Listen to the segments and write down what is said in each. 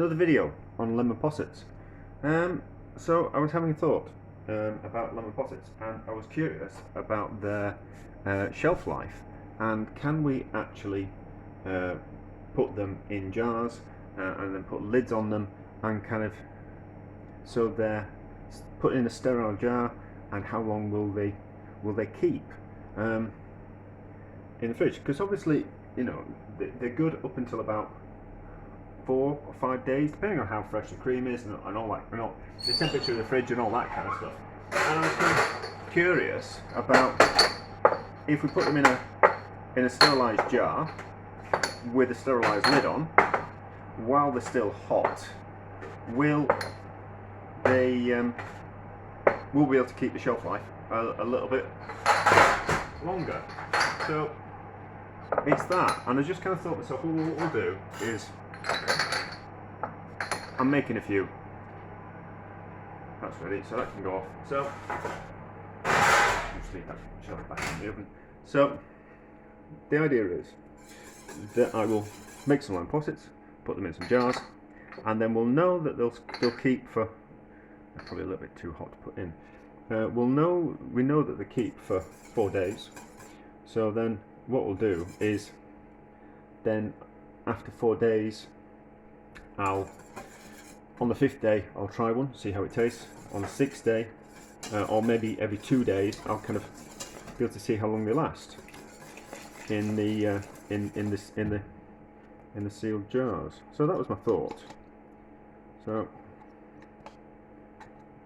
another video on Lemon Possets. So I was having a thought about Lemon Possets, and I was curious about their shelf life, and can we actually put them in jars and then put lids on them, and kind of so they're put in a sterile jar, and how long will they keep in the fridge? Because obviously, you know, they're good up until about 4 or 5 days, depending on how fresh the cream is and all that, and all the temperature of the fridge and all that kind of stuff. And I was kind of curious about if we put them in a sterilised jar with a sterilised lid on, while they're still hot, will they will be able to keep the shelf life a little bit longer. So it's that, and I just kind of thought to myself, well, what we'll do is, I'm making a few. That's ready, so that can go off. So just leave that shelf back in the oven. So the idea is that I will make some lemon possets, put them in some jars, and then we'll know that they'll keep for, probably a little bit too hot to put in. We know that they keep for 4 days. So then what we'll do is, then after 4 days, on the 5th day I'll try one, see how it tastes. On the 6th day, or maybe every 2 days, I'll kind of be able to see how long they last in the sealed jars. So that was my thought. So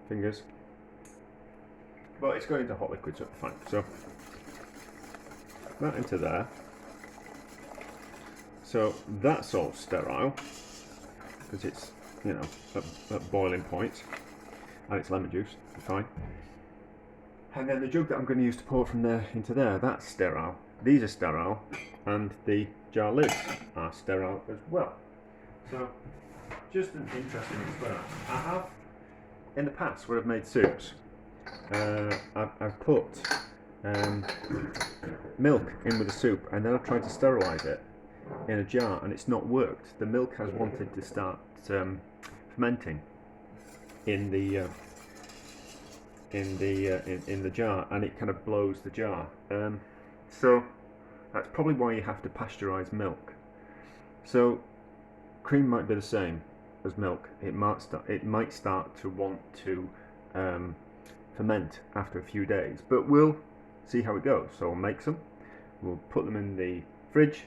fingers, but it's going into hot liquid, so fine. So that into there. So that's all sterile because it's, you know, at boiling point, and it's lemon juice, fine. And then the jug that I'm going to use to pour from there into there, that's sterile. These are sterile, and the jar lids are sterile as well. So just an interesting experiment. I have in the past, where I've made soups, I've put milk in with the soup, and then I've tried to sterilise it in a jar, and it's not worked. The milk has wanted to start fermenting in the jar, and it kind of blows the jar. So that's probably why you have to pasteurise milk. So cream might be the same as milk. It might start to want to ferment after a few days, but we'll see how it goes. So we'll make some. We'll put them in the fridge.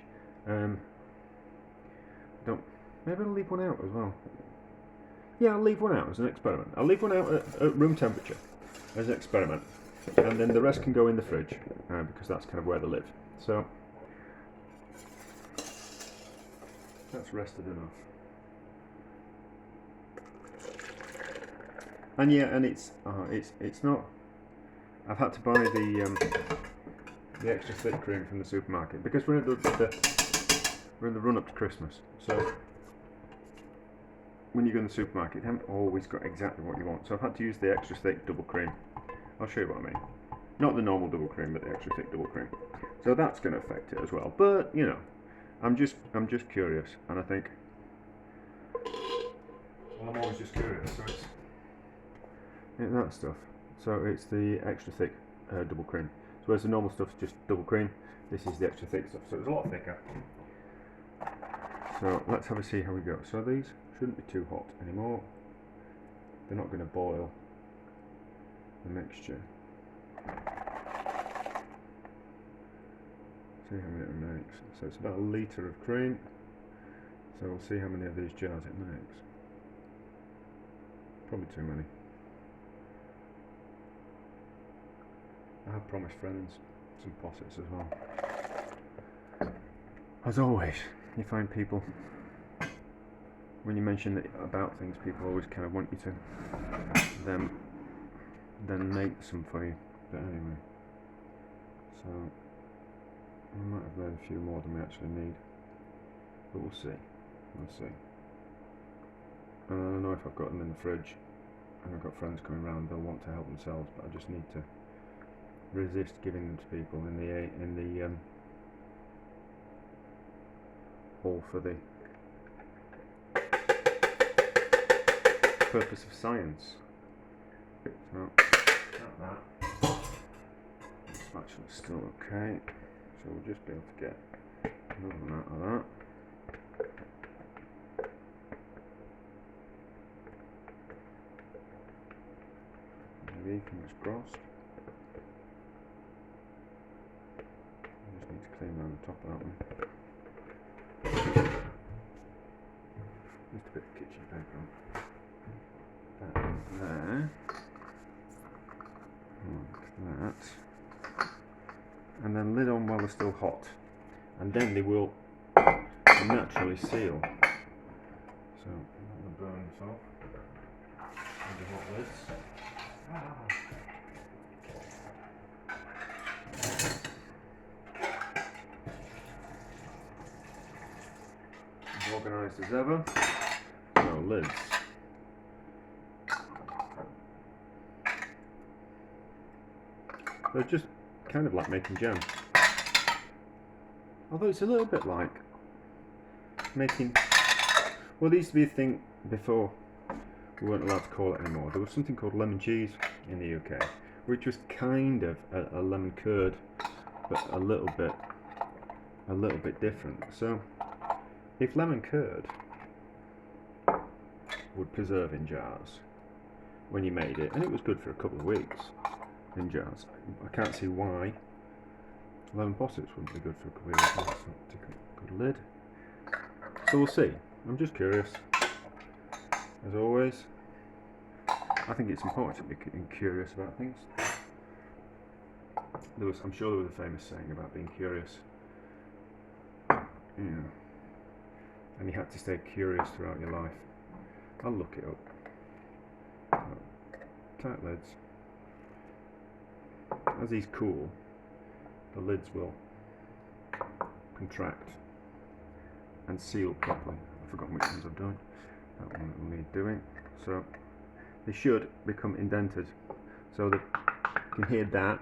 Maybe I'll leave one out as well. Yeah, I'll leave one out as an experiment. I'll leave one out at room temperature as an experiment, and then the rest can go in the fridge because that's kind of where they live. So that's rested enough. And yeah, and it's not. I've had to buy the extra thick cream from the supermarket because we're in the run up to Christmas. So when you go in the supermarket, you haven't always got exactly what you want. So I've had to use the extra thick double cream. I'll show you what I mean. Not the normal double cream, but the extra thick double cream. So that's going to affect it as well. But you know, I'm just curious, and I think, well, I'm always just curious. So it's that stuff. So it's the extra thick double cream. So whereas the normal stuff's just double cream, this is the extra thick stuff. So it's a lot thicker. So let's have a see how we go. So these shouldn't be too hot anymore. They're not going to boil the mixture. See how many it makes. So it's about 1 litre of cream. So we'll see how many of these jars it makes. Probably too many. I have promised friends some possets as well. As always, you find people, when you mention about things, people always kind of want you to then make some for you. But anyway, so we might have made a few more than we actually need, but we'll see. We'll see. And I don't know if I've got them in the fridge, and I've got friends coming around, they'll want to help themselves, but I just need to resist giving them to people in the all for the purpose of science. So, that. It's actually still okay. So we'll just be able to get another one out of that. Maybe, fingers crossed. I just need to clean around the top of that one. Just a bit of kitchen paper on that there. Like that. And then lid on while they're still hot. And then they will naturally seal. So, I'm going to burn this off. With the hot lids. As organised as ever. So lids. They're just kind of like making jam. Although it's a little bit like making... Well, there used to be a thing before we weren't allowed to call it anymore. There was something called lemon cheese in the UK, which was kind of a lemon curd, but a little bit different. So, if lemon curd would preserve in jars when you made it, and it was good for a couple of weeks in jars, I can't see why lemon possets wouldn't be good for a couple of weeks. Let's take a good lid. So we'll see. I'm just curious, as always. I think it's important to be curious about things. I'm sure there was a famous saying about being curious. Yeah. And you have to stay curious throughout your life. I'll look it up. Tight lids. As these cool, the lids will contract and seal properly. I've forgotten which ones I've done. That one will need doing. So they should become indented. So that you can hear that.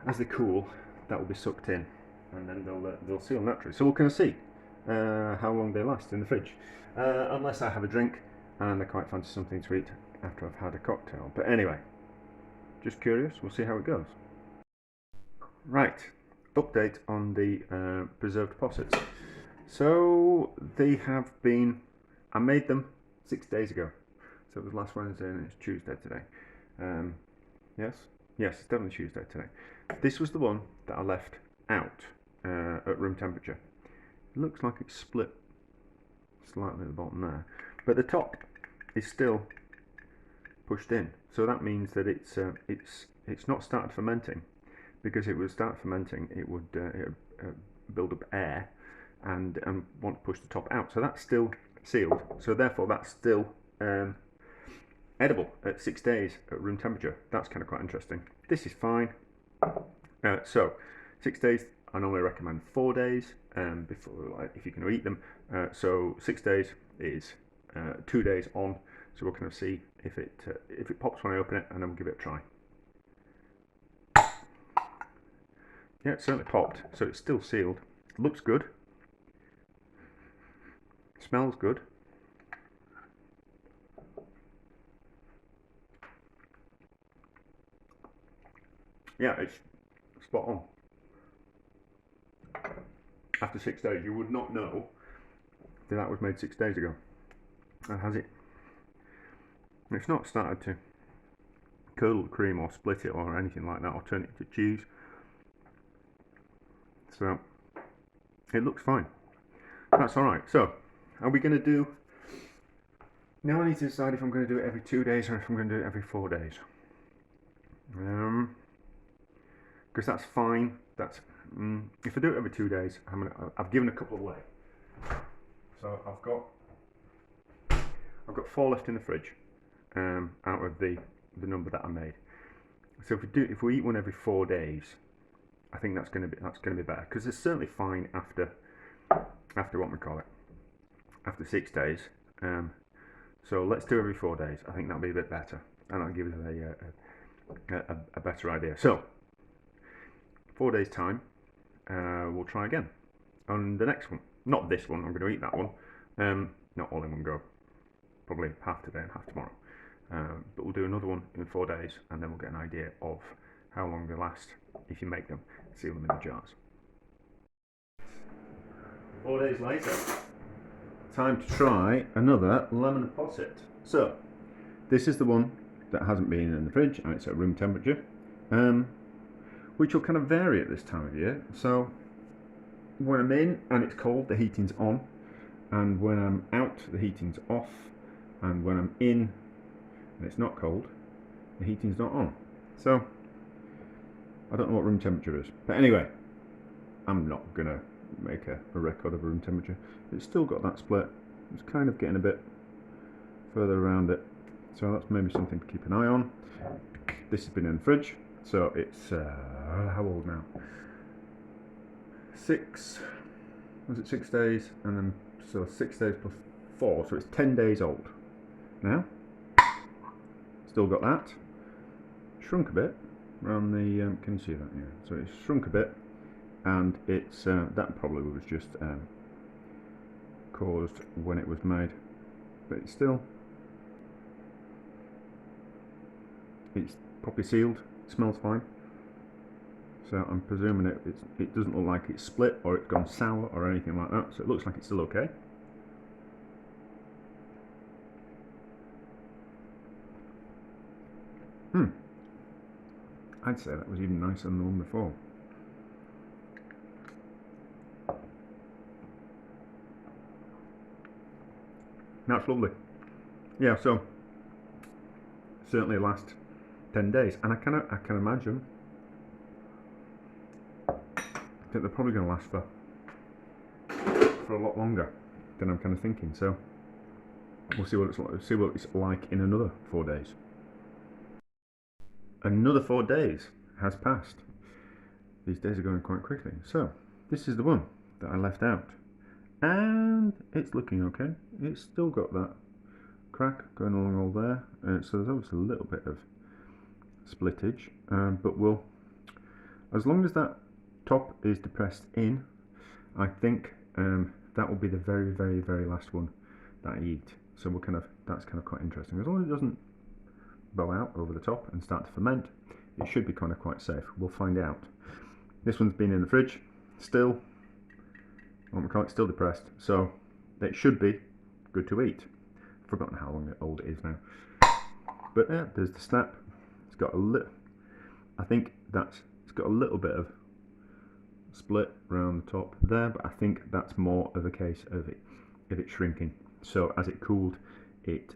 As they cool, that will be sucked in, and then they'll seal naturally. So we're going to see how long they last in the fridge, unless I have a drink and I quite fancy something to eat after I've had a cocktail. But anyway, just curious. We'll see how it goes. Right, update on the preserved possets. So they have been. I made them 6 days ago. So it was last Wednesday and it's Tuesday today. Yes, it's definitely Tuesday today. This was the one that I left out at room temperature. It looks like it's split slightly at the bottom there, but the top is still pushed in. So that means that it's not started fermenting, because it would start fermenting, it would build up air and want to push the top out. So that's still sealed. So therefore that's still edible at 6 days at room temperature. That's kind of quite interesting. This is fine. So 6 days. I normally recommend 4 days before, like, if you can eat them. So 6 days is 2 days on. So we're going to see if it pops when I open it, and then we'll give it a try. Yeah, it certainly popped. So it's still sealed. Looks good. Smells good. Yeah, it's spot on. After 6 days, you would not know that that was made 6 days ago. And has it? It's not started to curdle the cream or split it or anything like that, or turn it into cheese. So it looks fine. That's all right. So are we going to do? Now I need to decide if I'm going to do it every 2 days or if I'm going to do it every 4 days. Because that's fine. That's if I do it every 2 days, I've given a couple away. So I've got 4 left in the fridge, out of the number that I made. So if we eat one every 4 days, I think that's going to be better, because it's certainly fine after what we call it, after 6 days. So let's do every 4 days. I think that'll be a bit better, and that'll give us a better idea. So 4 days time, we'll try again on the next one. Not this one. I'm going to eat that one. Not all in one go. probably half today and half tomorrow. But we'll do another one in 4 days, and then we'll get an idea of how long they last if you make them, seal them in the jars. 4 days later, time to try another Lemon Posset. So, this is the one that hasn't been in the fridge, and it's at room temperature, which will kind of vary at this time of year. So, when I'm in and it's cold, the heating's on, and when I'm out, the heating's off, and when I'm in and it's not cold, the heating's not on. So, I don't know what room temperature is, but anyway, I'm not gonna make a record of room temperature. It's still got that split. It's kind of getting a bit further around it, so that's maybe something to keep an eye on. This has been in the fridge, so it's how old now? 6 days, and then so 6 days plus 4, so it's 10 days old now. Still got that. Shrunk a bit around the. Can you see that? Yeah. So it's shrunk a bit, and it's that probably was just caused when it was made, but it's properly sealed. It smells fine. So I'm presuming it doesn't look like it's split or it's gone sour or anything like that. So it looks like it's still okay. I'd say that was even nicer than the one before. That's lovely. Yeah, so certainly last 10 days, and I can imagine that they're probably going to last for a lot longer than I'm kind of thinking. So we'll see what it's like in another 4 days. Another 4 days has passed. These days are going quite quickly. So this is the one that I left out, and it's looking okay. It's still got that crack going along all there, so there's obviously a little bit of splittage, but as long as that top is depressed in, I think that will be the very, very, very last one that I eat. So that's kind of quite interesting. As long as it doesn't bow out over the top and start to ferment, it should be kind of quite safe. We'll find out. This one's been in the fridge, still, still depressed, so it should be good to eat. I've forgotten how old it is now. But yeah, there's the snap. It's got a little, I think it's got a little bit of split around the top there, but I think that's more of a case of it shrinking. So as it cooled, it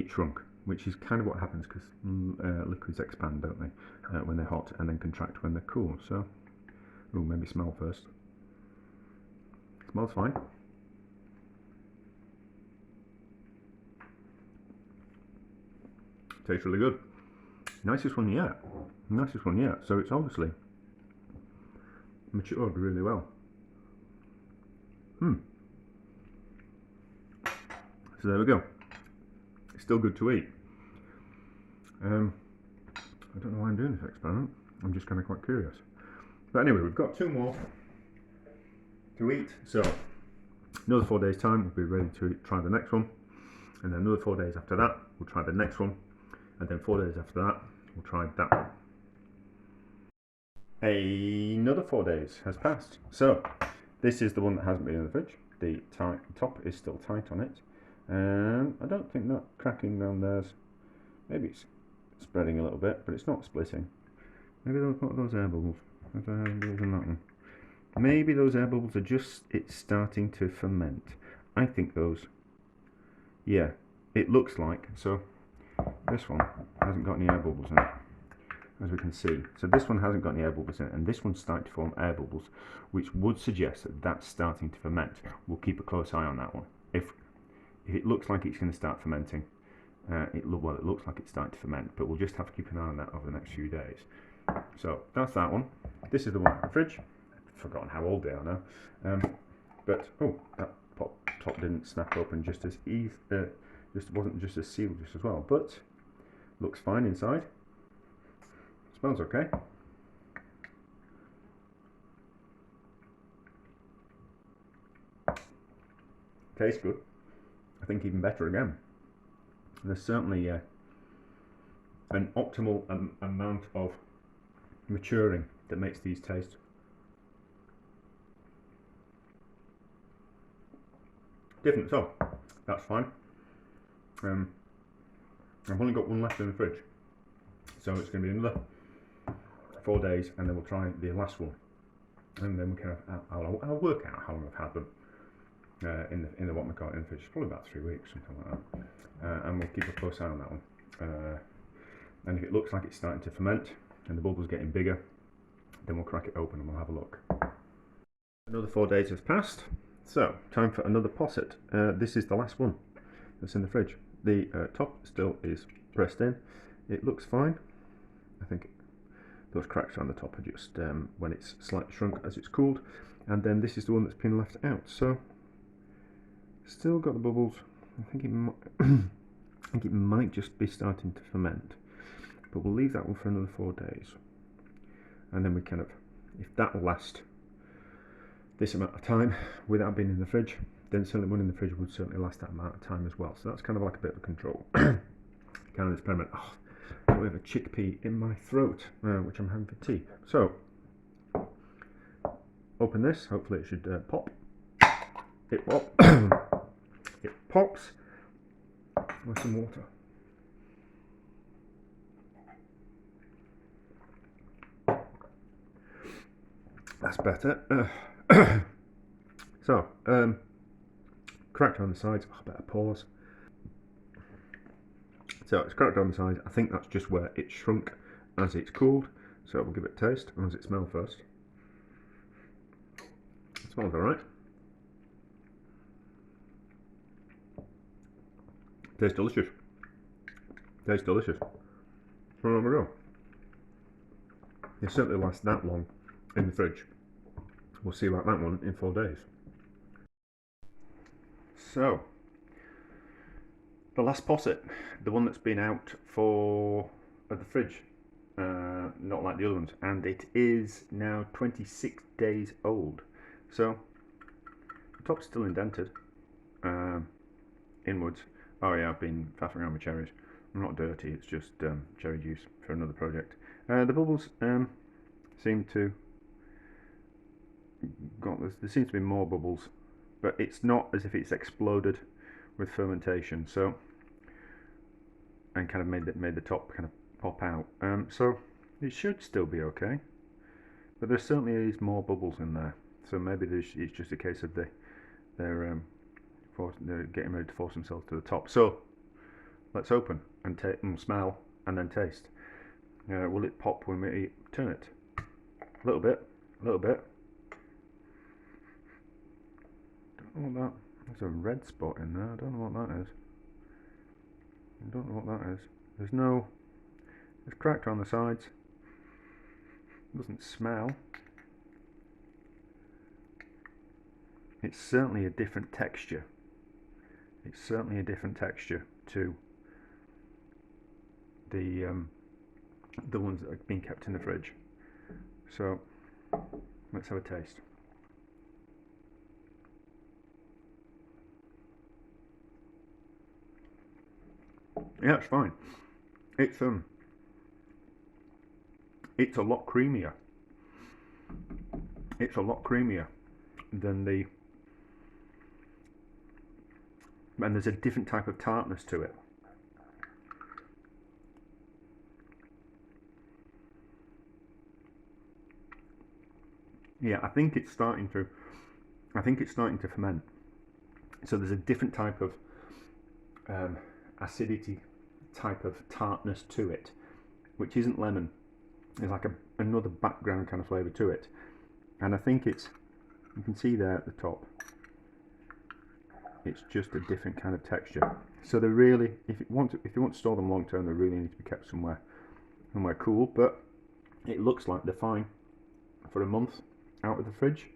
shrunk, which is kind of what happens because liquids expand, don't they, when they're hot, and then contract when they're cool. So, maybe smell first. Smells fine. Tastes really good. Nicest one yet. Nicest one yet. So it's obviously matured really well. So there we go. It's still good to eat. I don't know why I'm doing this experiment. I'm just kind of quite curious. But anyway, we've got 2 more to eat. So another 4 days time, we'll be ready to try the next one. And then another 4 days after that, we'll try the next one. And then 4 days after that, we'll try that one. Another 4 days has passed. So this is the one that hasn't been in the fridge. The top is still tight on it. I don't think that cracking down there's, maybe it's spreading a little bit, but it's not splitting. Maybe those air bubbles. There's air bubbles in that one. Maybe those air bubbles are just, it's starting to ferment. I think those, yeah, it looks like, so this one hasn't got any air bubbles in it, as we can see. So this one hasn't got any air bubbles in it, and this one's starting to form air bubbles, which would suggest that that's starting to ferment. We'll keep a close eye on that one. If it looks like it's going to start fermenting, it looks like it's starting to ferment, but we'll just have to keep an eye on that over the next few days. So that's that one. This is the one in the fridge. I've forgotten how old they are now. But that top didn't snap open just as wasn't just as sealed just as well, but looks fine inside. Smells okay. Tastes good. I think even better again. There's certainly an optimal amount of maturing that makes these taste different. So that's fine. I've only got one left in the fridge, so it's going to be another 4 days, and then we'll try the last one, and then we can I'll work out how long I've had them in the what we call it in the fridge. It's probably about 3 weeks, something like that, and we'll keep a close eye on that one. And if it looks like it's starting to ferment and the bubble's getting bigger, then we'll crack it open and we'll have a look. Another 4 days has passed, so time for another posset. This is the last one that's in the fridge. The top still is pressed in. It looks fine. I think those cracks on the top are just when it's slightly shrunk as it's cooled. And then this is the one that's been left out. So still got the bubbles. I think it might just be starting to ferment. But we'll leave that one for another 4 days. And then we kind of, if that will last this amount of time without being in the fridge, then certainly one in the fridge would certainly last that amount of time as well. So that's kind of like a bit of a control. Kind of experiment. Oh, I have a chickpea in my throat, which I'm having for tea. So, open this. Hopefully it should pop. It pops. With some water. That's better. So, cracked on the sides. Oh, I better pause. So it's cracked on the sides. I think that's just where it shrunk as it's cooled. So we'll give it a taste. How does it smell first? It smells alright. Tastes delicious. Tastes delicious. So there we go. It certainly lasts that long in the fridge. We'll see about that one in 4 days. So, the last posset, the one that's been out for the fridge, not like the other ones, and it is now 26 days old. So, the top's still indented inwards. Oh yeah, I've been faffing around with cherries. I'm not dirty, it's just cherry juice for another project. The bubbles seem to there seems to be more bubbles, but it's not as if it's exploded with fermentation. So, and kind of made the top kind of pop out. So it should still be okay, but there certainly is more bubbles in there. So maybe it's just a case of they're getting ready to force themselves to the top. So let's open and smell and then taste. Will it pop when we turn it? A little bit, a little bit. Don't know what that. There's a red spot in there. I don't know what that is. I don't know what that is. It's cracked on the sides. Doesn't smell. It's certainly a different texture. It's certainly a different texture to the ones that have been kept in the fridge. So let's have a taste. Yeah, it's fine. It's a lot creamier. It's a lot creamier than and there's a different type of tartness to it. Yeah, I think it's starting to ferment. So there's a different type of acidity type of tartness to it, which isn't lemon. There's like another background kind of flavour to it, and I think you can see there at the top, it's just a different kind of texture. So they really, if you want to store them long term, they really need to be kept somewhere cool. But it looks like they're fine for a month out of the fridge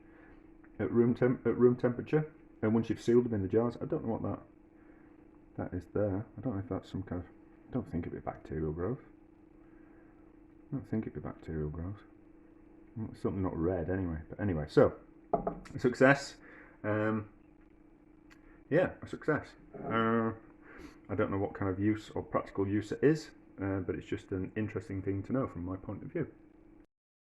at room temperature. And once you've sealed them in the jars, I don't know what that is there. I don't know if that's some kind of. I don't think it'd be bacterial growth. It's something not red anyway. But anyway, so success. yeah, a success. I don't know what kind of use or practical use it is, but it's just an interesting thing to know from my point of view.